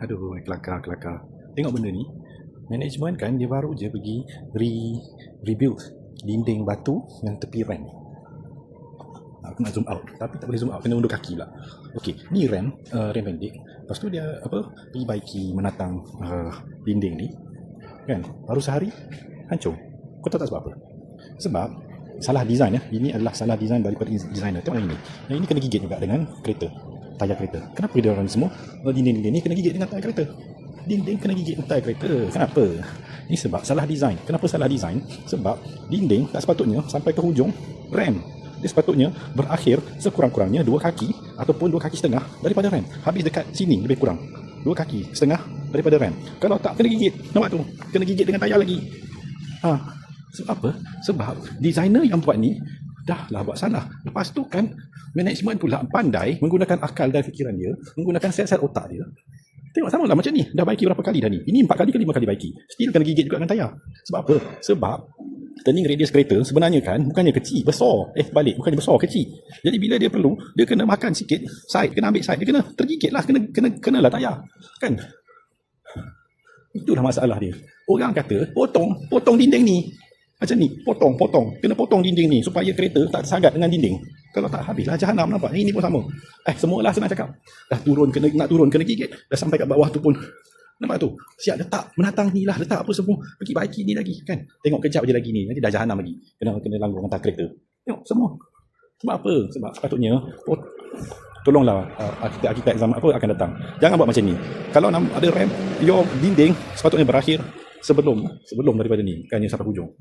Aduh, kelakar. Tengok benda ni. Management kan dia baru je pergi rebuild dinding batu yang tepi ramp. Aku nak zoom out tapi tak boleh zoom out, kena undur kaki pula. Okey, ni ramp pendek. Lepas tu dia pergi baiki menatang dinding ni. Kan? Baru sehari hancur. Kau tahu tak sebab apa? Sebab salah design ya. Ini adalah salah design daripada designer. Tengok yang ini. Yang ini kena gigit juga dengan kereta. Tayar kereta. Kenapa dia orang semua dinding-dinding ni kena gigit dengan tayar kereta? Dinding kena gigit dengan tayar kereta. Kenapa? Ini sebab salah design. Kenapa salah design? Sebab dinding tak sepatutnya sampai ke hujung ramp. Dia sepatutnya berakhir sekurang-kurangnya 2 kaki ataupun 2 kaki setengah daripada ramp. Habis dekat sini lebih kurang 2 kaki setengah daripada ramp. Kalau tak kena gigit. Nampak tu? Kena gigit dengan tayar lagi. Sebab apa? Sebab designer yang buat ni dah lah buat salah. Lepas tu kan management pula pandai menggunakan akal dan fikiran dia, menggunakan sel-sel otak dia. Tengok sama lah macam ni. Dah baiki berapa kali dah ni? Ini 4 kali ke 5 kali baiki. Still kena gigit juga dengan tayar. Sebab apa? Sebab turning radius kereta sebenarnya kan bukannya kecil, besar. Bukannya besar, kecil. Jadi bila dia perlu, dia kena makan sikit side, kena ambil side, dia kena tergigit lah, kena lah tayar. Kan? Itulah masalah dia. Orang kata potong dinding ni. Macam ni, potong. Kena potong dinding ni supaya kereta tak tersangat dengan dinding. Kalau tak, habislah jahanam, nampak? Ini pun sama. Semualah senang cakap. Nak turun kena gigit. Dah sampai kat bawah tu pun. Nampak tu? Siap letak, menatang ni lah, letak apa semua. Pergi baiki ni lagi, kan? Tengok kejap je lagi ni. Nanti dah jahanam lagi. Kena langgung hantar kereta. Tengok, semua. Sebab apa? Sebab sepatutnya, tolonglah arkitek zaman apa akan datang. Jangan buat macam ni. Kalau ada ramp, your dinding sepatutnya berakhir sebelum daripada ni. Bukannya sampai hujung.